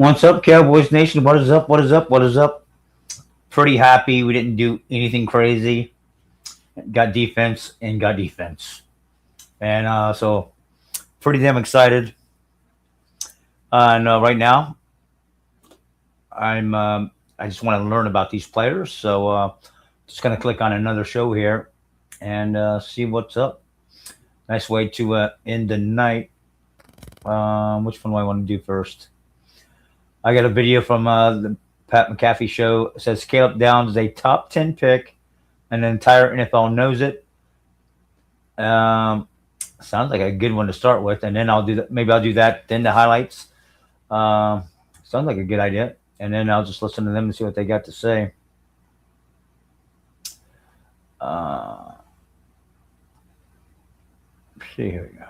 What's up, Cowboys Nation? What is up? What is up? What is up? Pretty happy we didn't do anything crazy. Got defense and got defense. And so pretty damn excited. And right now, I just want to learn about these players. So just going to click on another show here and see what's up. Nice way to end the night. Which one do I want to do first? I got a video from the Pat McAfee show. It says Caleb Downs is a top 10 pick, and the entire NFL knows it. Sounds like a good one to start with, and then I'll do that. Maybe I'll do that. Then the highlights. Sounds like a good idea, and then I'll just listen to them and see what they got to say. Let's see, here we go.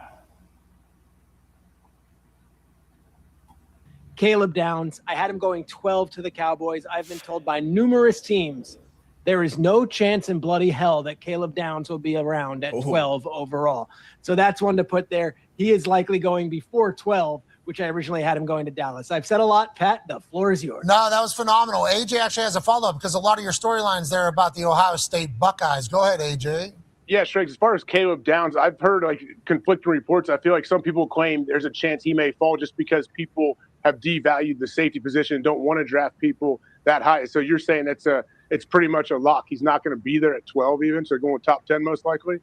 Caleb Downs. I had him going 12 to the Cowboys. I've been told by numerous teams there is no chance in bloody hell that Caleb Downs will be around at 12 overall. So that's one to put there. He is likely going before 12, which I originally had him going to Dallas. I've said a lot. Pat, the floor is yours. No, that was phenomenal. AJ actually has a follow-up because a lot of your storylines there are about the Ohio State Buckeyes. Go ahead, AJ. Yeah, Shriggs, as far as Caleb Downs, I've heard conflicting reports. I feel like some people claim there's a chance he may fall just because people have devalued the safety position and don't want to draft people that high. So you're saying it's pretty much a lock. He's not going to be there at 12 even, so going top 10 most likely?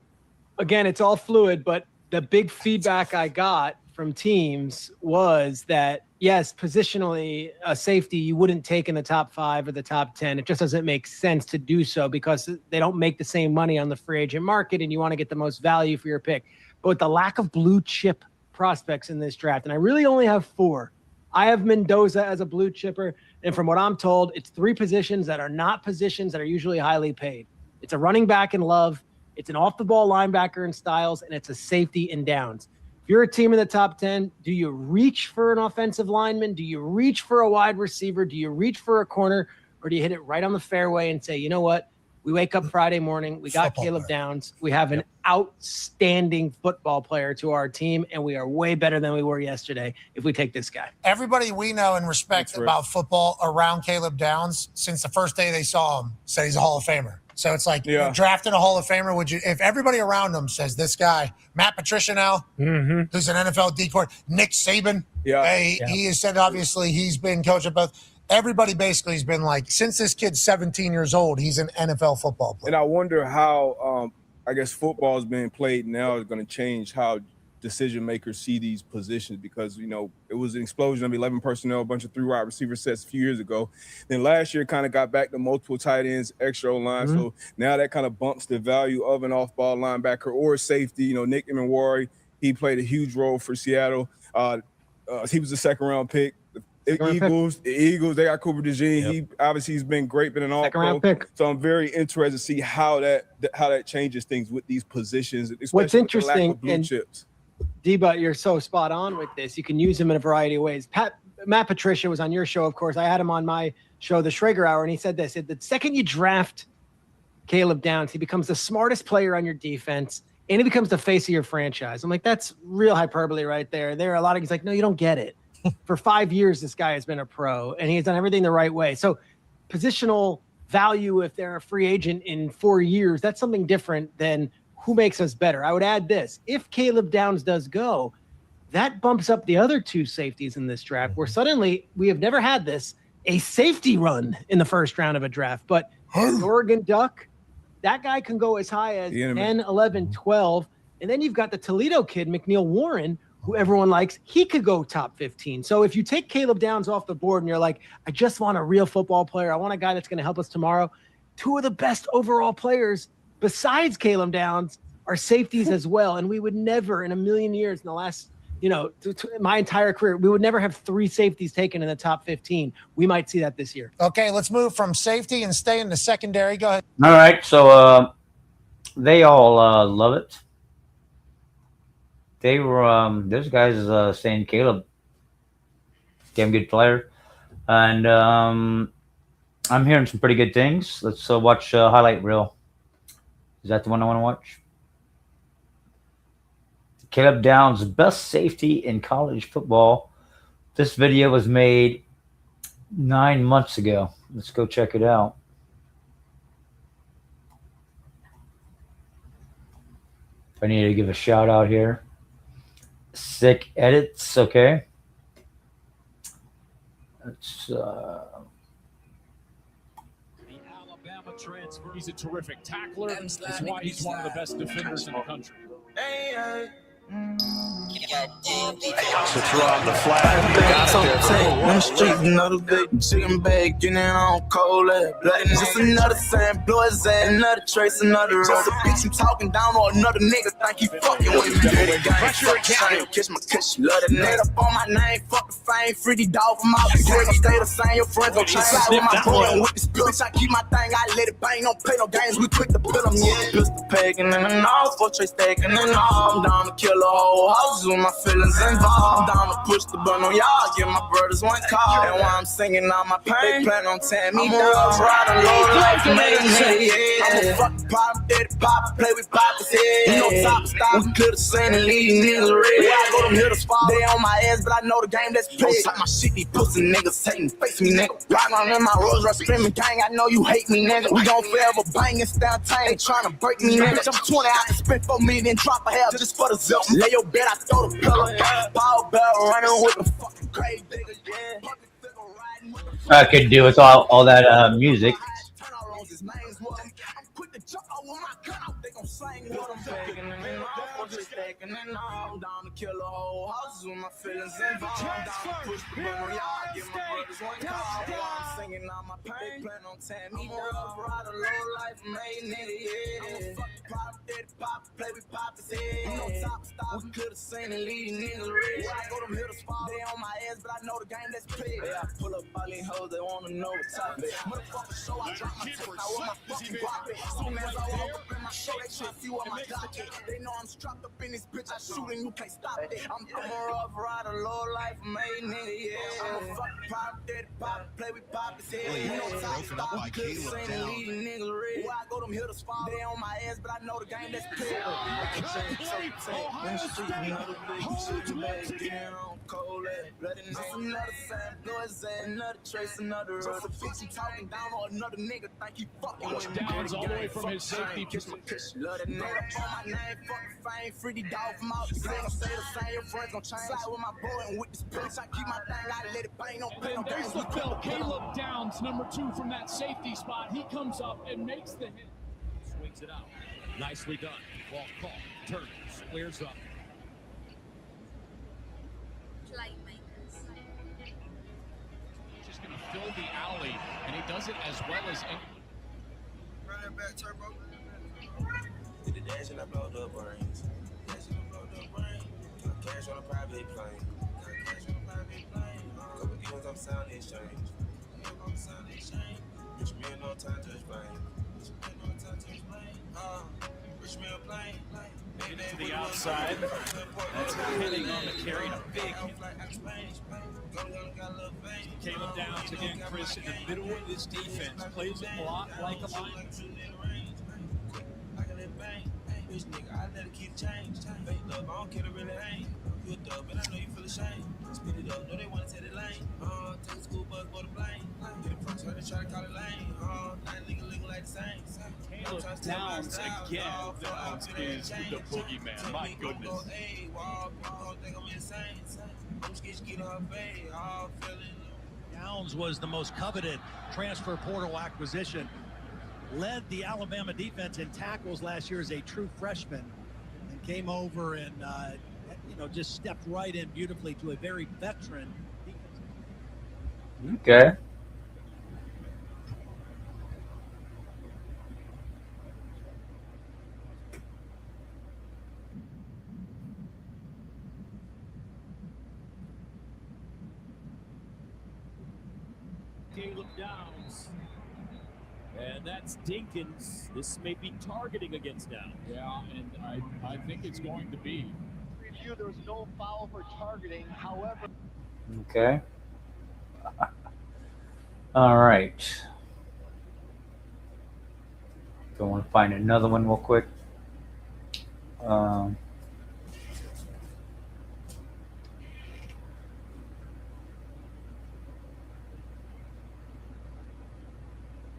Again, it's all fluid, but the big feedback I got from teams was that, yes, positionally, a safety you wouldn't take in the top 5 or the top 10. It just doesn't make sense to do so because they don't make the same money on the free agent market, and you want to get the most value for your pick. But with the lack of blue chip prospects in this draft, and I really only have 4, I have Mendoza as a blue chipper, and from what I'm told, it's 3 positions that are not positions that are usually highly paid. It's a running back in Love, it's an off-the-ball linebacker in Styles, and it's a safety in Downs. If you're a team in the top 10, do you reach for an offensive lineman? Do you reach for a wide receiver? Do you reach for a corner? Or do you hit it right on the fairway and say, you know what? We wake up Friday morning. We got Caleb Downs. We have an outstanding football player to our team, and we are way better than we were yesterday if we take this guy. Everybody we know and respect about football around Caleb Downs, since the first day they saw him, said he's a Hall of Famer. So it's like you're drafting a Hall of Famer. Would you, if everybody around him says this guy, Matt Patricia now, who's an NFL D coordinator, Nick Saban, he has said obviously he's been coach of both. Everybody basically has been like, since this kid's 17 years old, he's an NFL football player. And I wonder how, I guess, football is being played now is going to change how decision makers see these positions because, you know, it was an explosion of 11 personnel, a bunch of 3 wide receiver sets a few years ago. Then last year kind of got back to multiple tight ends, extra O-line. So now that kind of bumps the value of an off-ball linebacker or safety. You know, Nick Emenwari, he played a huge role for Seattle. He was a second-round pick. The Eagles, they got Cooper DeJean. He's been great, been an all-pro. So I'm very interested to see how that changes things with these positions. What's interesting, blue chips. Deba, you're so spot on with this. You can use him in a variety of ways. Matt Patricia was on your show, of course. I had him on my show, The Schrager Hour, and he said this: the second you draft Caleb Downs, he becomes the smartest player on your defense, and he becomes the face of your franchise. I'm like, that's real hyperbole right there. There are a lot of guys like, no, you don't get it. For 5 years, this guy has been a pro, and he's done everything the right way. So positional value, if they're a free agent in 4 years, that's something different than who makes us better. I would add this. If Caleb Downs does go, that bumps up the other 2 safeties in this draft, where suddenly we have never had this, a safety run in the first round of a draft. But the Oregon Duck, that guy can go as high as 10, 11, 12. And then you've got the Toledo kid, McNeil Warren, who everyone likes. He could go top 15. So if you take Caleb Downs off the board and you're like, I just want a real football player, I want a guy that's going to help us tomorrow, 2 of the best overall players besides Caleb Downs are safeties as well. And we would never in a million years in the last, my entire career, we would never have 3 safeties taken in the top 15. We might see that this year. Okay, let's move from safety and stay in the secondary. Go ahead. All right, so they all love it. They were those guys saying Caleb, damn good player, and I'm hearing some pretty good things. Let's watch highlight reel. Is that the one I want to watch? Caleb Downs, best safety in college football. This video was made 9 months ago. Let's go check it out. I need to give a shout out here. Sick edits, okay. Let's The Alabama transfer. He's a terrific tackler. That's why he's one of the best defenders in the country. So throw out the flag. Got on the street another day. Chicken bag, getting on cold ass. Blood, just another sand, blow his ass, another trace, another road. A bitch, I'm talking down on another nigga, think he fucking with me. Kiss my kiss, love that nigga. Up on my name, fuck the fame, free the dog from out the grave. Stay the same, your friends gon' change. Slide with my boy and with this bitch, I keep my thing, I let it bang, don't play no games, we quick to pill them, yeah. Pistol pegging in the north, for Trey stacking in the I'm down to kill a whole house with my feelings involved. I'm down to push the button on y'all, give my brothers one call. And while I'm singing all my pain, they plan on tearing me down. Ride a low life, make me, yeah. I'm a fucking pop, daddy pop, play with poppers, yeah. You know top stop, we could've seen and leave these niggas red. Yeah, I go them hitters fall, they on my ass, but I know the game that's played. Like my shit, these pussy niggas hating, face me, nigga. Ride on in my Rolls Royce, screaming gang, I know you hate me, nigga. We gon' forever bang and stand tang, they tryna break me, nigga. I'm 20 out and spend 4 million, then drop a hell just for the zip. Lay your bed, I throw the pillow. Power bell running with the fucking grave diggers, yeah. I could do with all that music. I'm down to kill a whole house with my feelings involved. I'm down to push the button on y'all, give my brothers one call. I'm singing all my pain, plan on tearing me up. Ride a low life, made nigga, yeah. I'm a fucking pop, daddy pop, play with poppers, yeah. You know top stop, we could've seen and leave these niggas red. Yeah, I go them hitters fall, they on my ass, but I know the game that's played. Yeah, I pull up all these hoes, they wanna know what's up. Motherfucker show, I drop my tip, now with my fucking guap. Soon as I walk up in my show, they try to see what my Glock is. They know I'm strapped up in this bitch, I shoot and you can't stop it. I'm a rough rider, low life, made nigga, yeah. I'm a fucking pop, daddy pop, play with poppers, yeah. You know top stop, we could've seen and leave these niggas red. Why I go them hitters fall, they on my ass, but I know the game that's played. Another sand, blow his ass, another trace, another road. A bitch, he talking down on another nigga, think he fucking with me. Downs all the way from his safety. Kiss my kiss, love that nigga. On my name, fucking fame, free the dog from out the grave. Stay the same, your friends gon' change. Slide with my boy and with this bitch, I keep my thing, I let it bang, don't play no games. There's the fill. Caleb Downs, number 2 from that safety spot. He comes up and makes the hit. Swings it out. Nicely done. Ball caught. Turner squares up. Just going to fill the alley, and he does it as well as anyone. Run that back, turbo. Did the dash and I blowed up brains. Got cash on a private plane. Couple deals on sound exchange. Rich man, no time to explain. Rich man plane. To the outside. That's hitting on the carry. A big hit. Caleb Downs again, Chris, in the middle of this defense. Plays it a lot like a line. Bitch nigga, I let it keep change. Fake love, I don't care to really hang. You a dub, and I know you feel ashamed. Spit it up, know they wanna take the lane. Take the school bus, go to plane. Get it first, they try to call it lane. Night looking like the same. Caleb Downs again. Downs is the boogeyman. My goodness. Downs was the most coveted transfer portal acquisition. Led the Alabama defense in tackles last year as a true freshman, and came over and just stepped right in beautifully to a very veteran defense. Okay. Caleb Downs. And that's Dinkins. This may be targeting against Downs. Yeah, and I think it's going to be. Review, there was no foul for targeting. However. Okay. All right. Don't want to find another one real quick.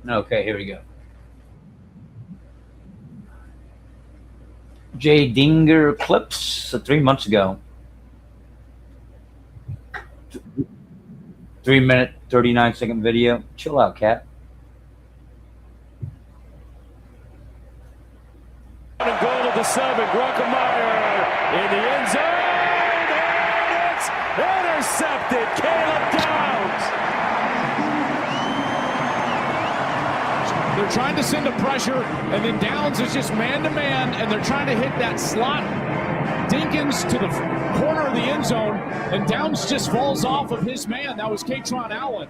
Okay, here we go. Jay Dinger clips 3 months ago. 3-minute, 39-second video. Chill out, cat. And goal to the 7. Grunkemeyer in the end zone. And it's intercepted. Caleb Downs. They're trying to send a pressure, and then Downs is just man-to-man, and they're trying to hit that slot. Dinkins to the corner of the end zone, and Downs just falls off of his man. That was Katron Allen.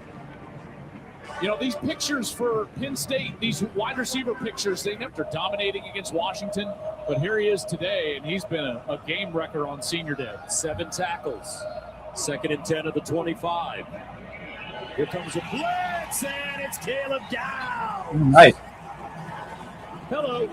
You know, these pictures for Penn State, these wide receiver pictures, they never dominating against Washington, but here he is today, and he's been a game wrecker on senior day. 7 tackles. 2nd and 10 of the 25. Here comes a blitz, and it's Caleb Downs. Nice. Hello.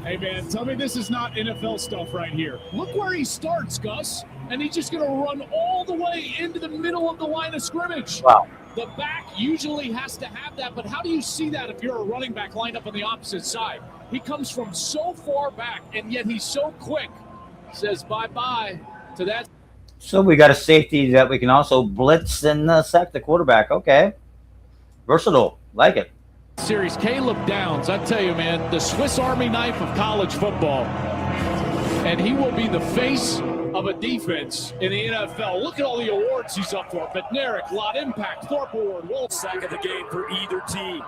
Hey, man, tell me this is not NFL stuff right here. Look where he starts, Gus, and he's just going to run all the way into the middle of the line of scrimmage. Wow. The back usually has to have that, but how do you see that if you're a running back lined up on the opposite side? He comes from so far back, and yet he's so quick. Says bye-bye to that. So we got a safety that we can also blitz and sack the quarterback. Okay. Versatile. Like it. Series, Caleb Downs, I tell you, man, the Swiss Army knife of college football. And he will be the face of a defense in the NFL. Look at all the awards he's up for. Bednarik, Lot Impact, Thorpe Award, Wolf. Sack of the game for either team.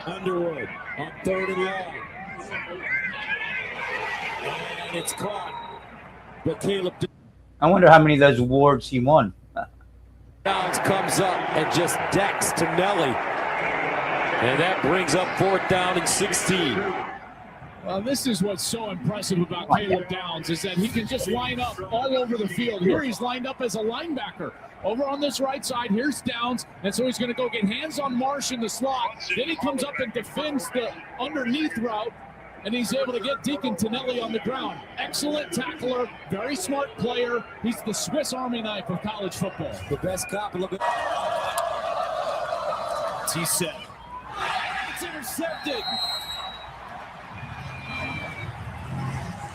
Underwood on 3rd and long. And it's caught. But Caleb I wonder how many of those awards he won. Downs comes up and just decks to Nelly. And that brings up 4th down and 16. Well, this is what's so impressive about Caleb Downs is that he can just line up all over the field. Here he's lined up as a linebacker. Over on this right side, here's Downs, and so he's going to go get hands on Marsh in the slot. Then he comes up and defends the underneath route, and he's able to get Deacon Tonelli on the ground. Excellent tackler, very smart player. He's the Swiss Army knife of college football. The best cop. Look at T-set. It's intercepted.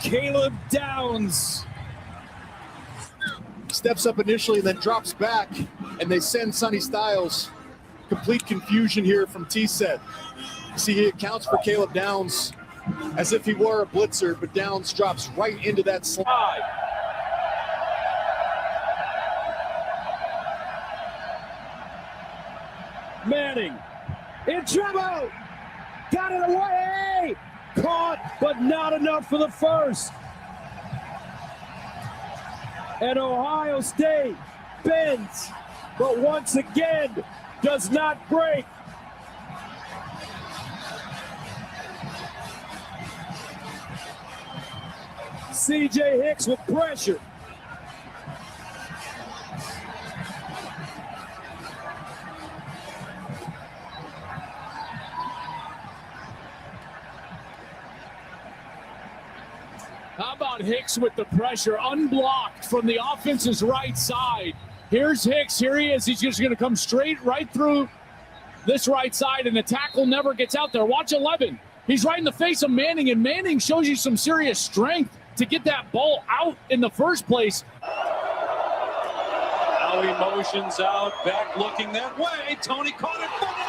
Caleb Downs steps up initially, then drops back, and they send Sonny Styles. Complete confusion here from T-set. See, he accounts for Caleb Downs as if he were a blitzer, but Downs drops right into that slide. Manning in trouble. Got it away. Caught, but not enough for the first. And Ohio State bends, but once again does not break. C.J. Hicks with pressure. How about Hicks with the pressure, unblocked from the offense's right side. Here's Hicks, here he is. He's just going to come straight right through this right side, and the tackle never gets out there. Watch 11. He's right in the face of Manning, and Manning shows you some serious strength to get that ball out in the first place. Now he motions out, back looking that way. Tony caught it, foot of the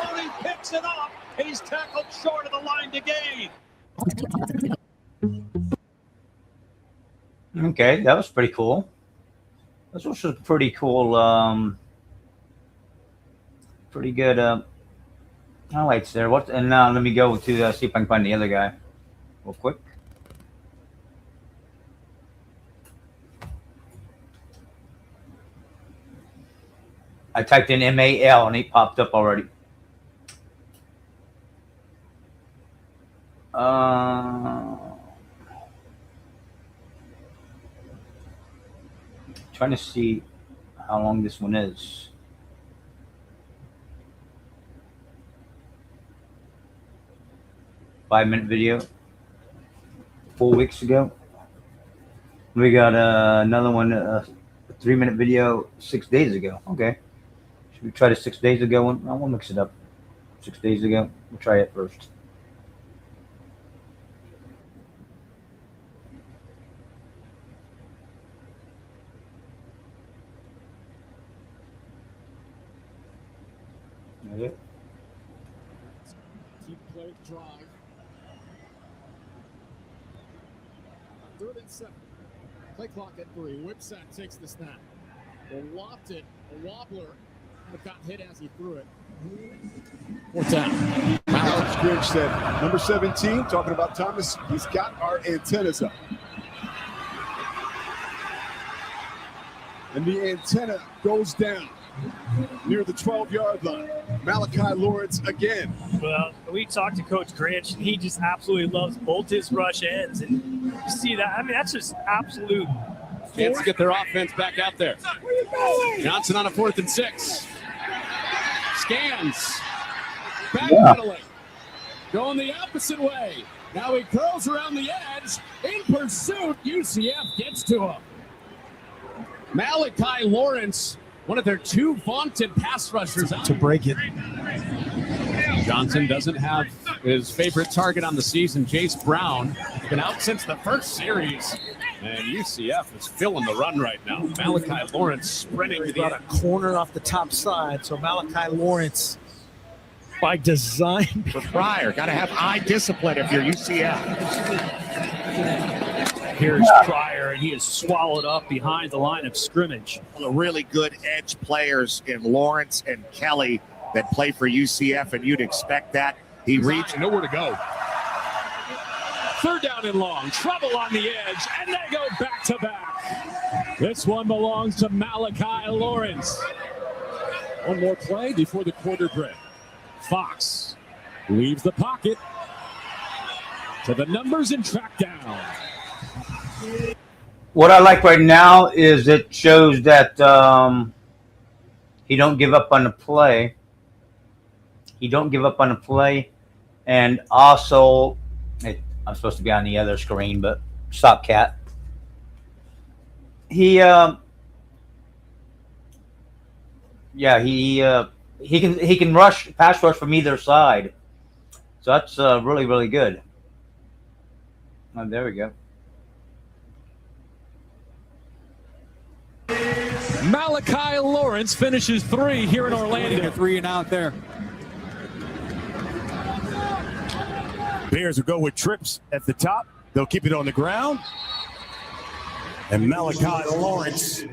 ball. Tony picks it up. He's tackled short of the line to gain. Okay, that was pretty cool. This was a pretty cool, pretty good highlights there. What? And now let me go to see if I can find the other guy real quick. I typed in MAL and he popped up already. Trying to see how long this one is. Five-minute video. 4 weeks ago. We got another one, a 3-minute video 6 days ago. Okay. Should we try the 6 days ago one? I won't mix it up. 6 days ago. We'll try it first. That's it. Keep play drive. 3rd and 7. Play clock at 3. Whipsack takes the snap. Will loft it. A wobbler. But got hit as he threw it. 4th down. Alex Grinch said, number 17, talking about Thomas, he's got our antennas up. And the antenna goes down near the 12-yard line. Malachi Lawrence again. Well, we talked to Coach Grinch, and he just absolutely loves both his rush ends. And you see that? I mean, that's just absolute. Chance to get their offense back out there. Johnson on a 4th and 6. Scans. Backpedaling. Going the opposite way. Now he curls around the edge. In pursuit, UCF gets to him. Malachi Lawrence, one of their 2 vaunted pass rushers To break it. Johnson doesn't have his favorite target on the season, Jace Brown. Been out since the first series. And UCF is filling the run right now. Malachi Lawrence sprinting to the Got a corner off the top side. So Malachi Lawrence, by design. For Pryor, got to have eye discipline if you're UCF. Here's Pryor, and he is swallowed up behind the line of scrimmage. The really good edge players in Lawrence and Kelly that play for UCF, and you'd expect that. He reached nowhere to go. 3rd down and long. Trouble on the edge, and they go back to back. This one belongs to Malachi Lawrence. One more play before the quarter break. Fox leaves the pocket to the numbers and track down. What I like right now is it shows that he don't give up on the play. He don't give up on the play, and also I'm supposed to be on the other screen, but stop, cat. He can pass rush from either side, so that's really, really good. Oh, there we go. Malachi Lawrence finishes 3 here in Orlando. 3 and out there. Bears will go with trips at the top. They'll keep it on the ground. And Malachi Lawrence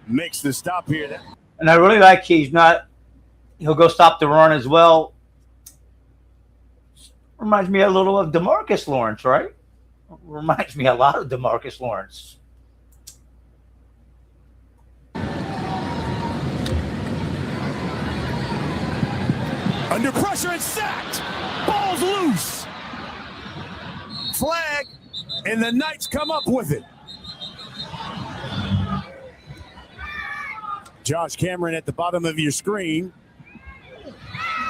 makes the stop here. And I really like he'll go stop the run as well. Reminds me a little of DeMarcus Lawrence, right? Reminds me a lot of DeMarcus Lawrence. Under pressure and sacked. Ball's loose. Flag, and the Knights come up with it. Josh Cameron at the bottom of your screen.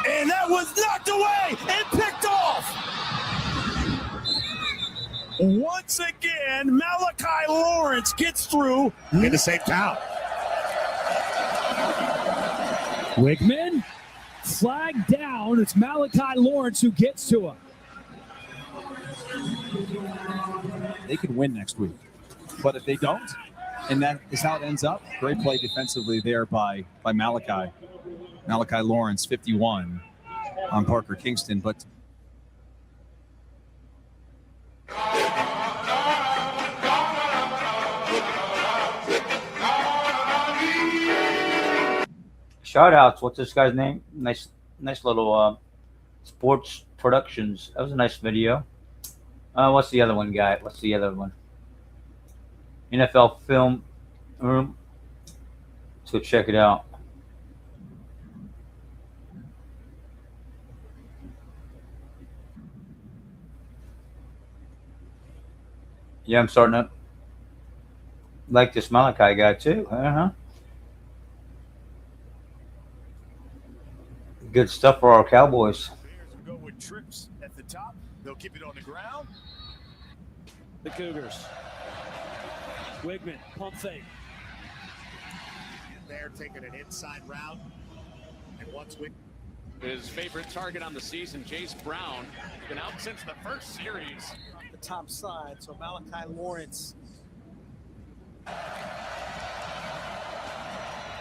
And that was knocked away and picked off. Once again, Malachi Lawrence gets through in the same town. Wigman, flag down. It's Malachi Lawrence who gets to him. They could win next week. But if they don't, and that is how it ends up, great play defensively there by Malachi. Malachi Lawrence, 51 on Parker Kingston. But Shout outs. What's this guy's name? Nice little sports productions. That was a nice video. What's the other one, guy? What's the other one? NFL Film Room. Let's go check it out. Yeah, I'm starting to like this Malachi guy too. Good stuff for our Cowboys. Bears will go with trips at the top. They'll keep it on the ground. The Cougars. Wigman, pump fake. there, taking an inside route. And once we His favorite target on the season, Jace Brown, has been out since the first series. The top side, so Malachi Lawrence.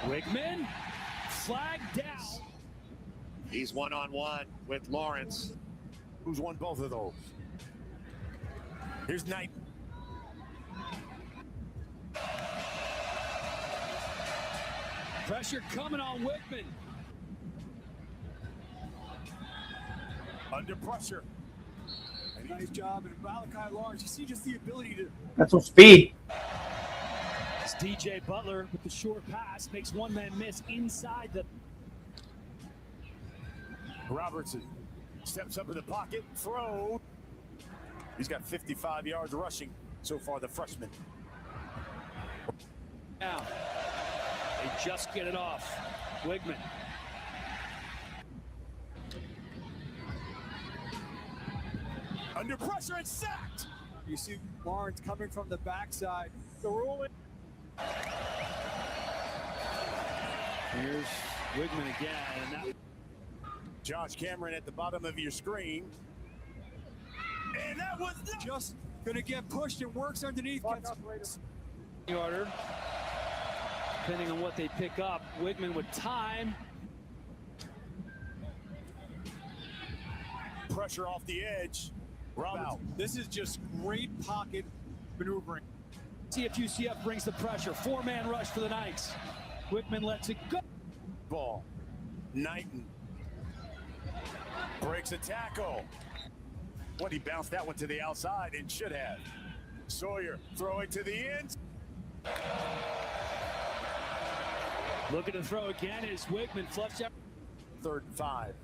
Wigman, flag down. He's one-on-one with Lawrence. Who's won both of those? Here's Knight. Pressure coming on Wigman. Under pressure. Nice job. And Malachi Lawrence, you see just the ability to. That's some speed. It's DJ Butler with the short pass, makes one man miss inside the. Robertson steps up in the pocket, throw. He's got 55 yards rushing so far, the freshman. Now, they just get it off. Wigman. Under pressure and sacked. You see Lawrence coming from the backside. The rolling. Here's Wigman again. And that... Josh Cameron at the bottom of your screen. And that was just going to get pushed and works underneath. Order. Depending on what they pick up, Wigman with time. Pressure off the edge. Robertson. This is just great pocket maneuvering. See if UCF brings the pressure. Four-man rush for the Knights. Wigman lets it go. Ball. Knighton breaks a tackle. What, he bounced that one to the outside and should have. Sawyer throwing to the end. Looking to throw again is Wigman. Flush out. 3rd and 5.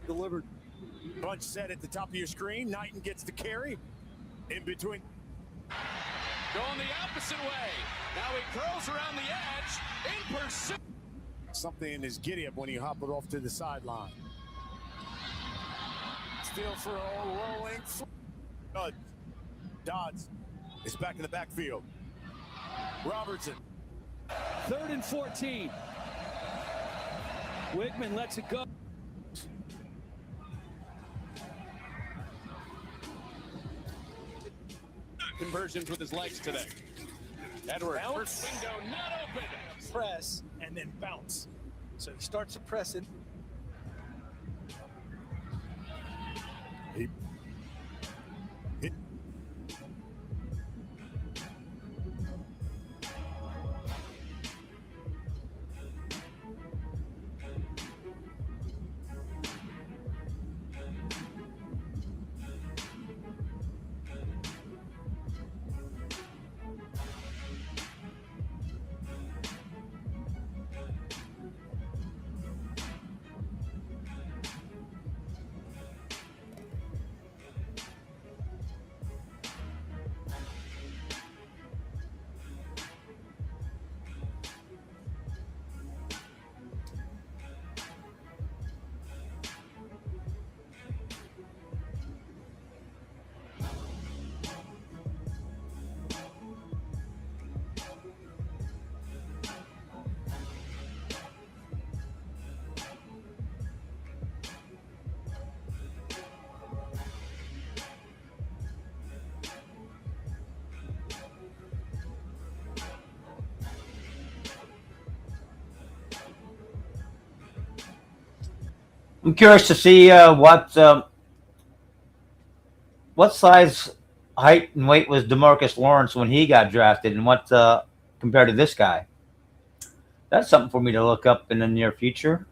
Delivered. Bunch set at the top of your screen. Knighton gets the carry. In between. Going the opposite way. Now he throws around the edge in pursuit. Something in his giddy up when he hopped off to the sideline. Still for a rolling. Dodds is back in the backfield. Robertson. 3rd and 14. Wigman lets it go. Conversions with his legs today. Edwards, Bounce. first window not open. Press and then bounce. So he starts to press it. He I'm curious to see what size, height, and weight was DeMarcus Lawrence when he got drafted, and what compared to this guy. That's something for me to look up in the near future.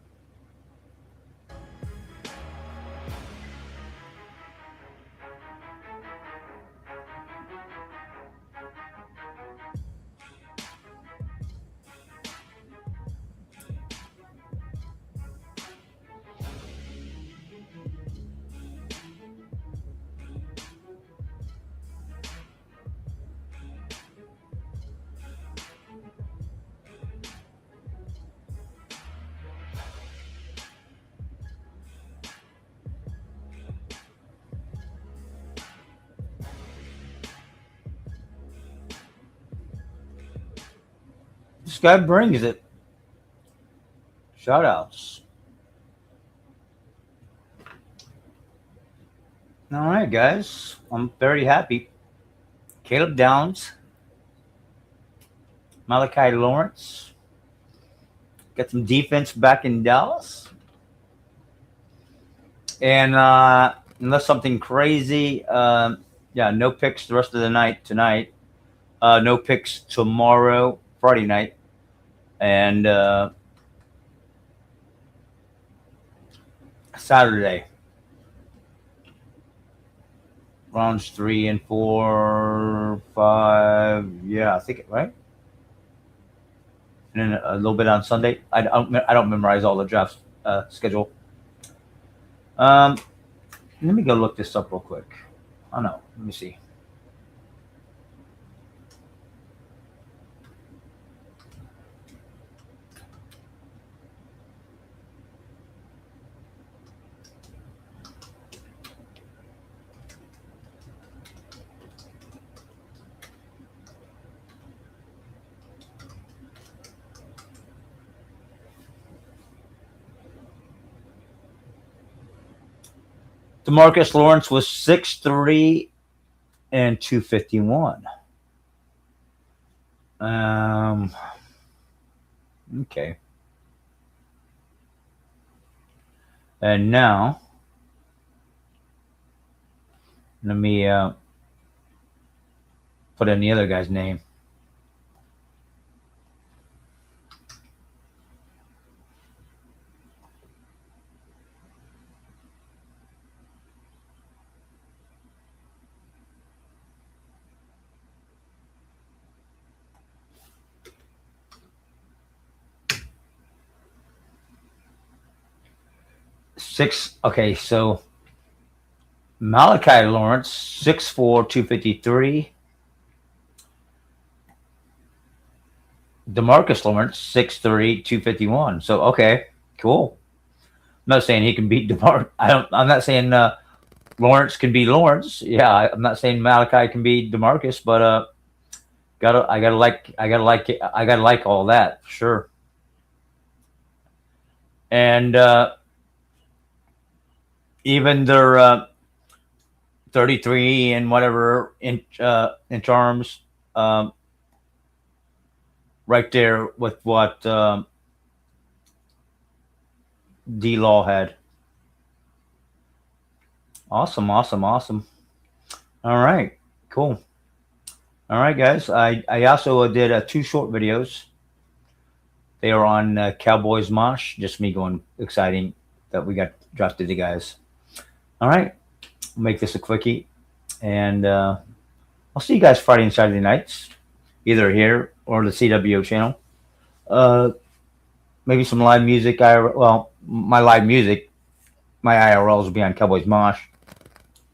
This guy brings it. Shout outs. All right, guys. I'm very happy. Caleb Downs, Malachi Lawrence. Got some defense back in Dallas. And unless something crazy, no picks the rest of the night tonight. No picks tomorrow, Friday night. And Saturday. Rounds 3 and 4, 5. Yeah, I think it, right? And then a little bit on Sunday. I don't memorize all the draft schedule. Let me go look this up real quick. Oh no, let me see. DeMarcus Lawrence was 6'3" and 251. Okay. And now, let me put in the other guy's name. Okay, so Malachi Lawrence, 6'4", 253. DeMarcus Lawrence, 6'3", 251. So okay, cool. I'm not saying he can beat DeMar. I'm not saying Lawrence can beat Lawrence. Yeah, I'm not saying Malachi can beat DeMarcus, but I gotta like all that, sure. And even their 33 and whatever inch arms, right there with what D-Law had. Awesome. All right, cool. All right, guys. I also did 2 short videos. They are on Cowboys Mosh. Just me going exciting that we got drafted the guys. All right, I'll make this a quickie, and I'll see you guys Friday and Saturday nights, either here or the CWO channel. Maybe some live music. My live music, my IRLs will be on Cowboys Mosh,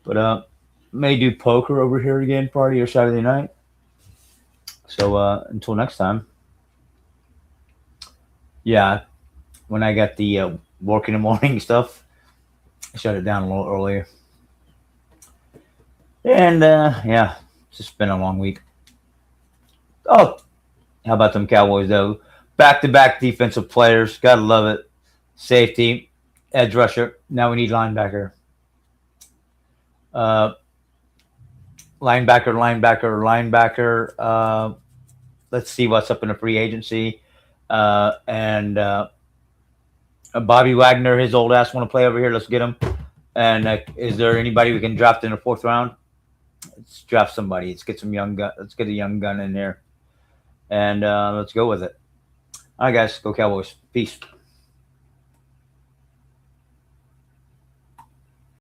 but may do poker over here again Friday or Saturday night. So until next time. Yeah, when I got the work in the morning stuff, I shut it down a little earlier. And yeah, it's just been a long week. Oh, how about them Cowboys though? Back-to-back defensive players, gotta love it. Safety, edge rusher. Now we need linebacker. Linebacker. Let's see what's up in the free agency. And Bobby Wagner, his old ass, want to play over here. Let's get him. And is there anybody we can draft in the 4th round? Let's draft somebody. Let's get some young gun. Let's get a young gun in there, and let's go with it. All right, guys, go Cowboys. Peace.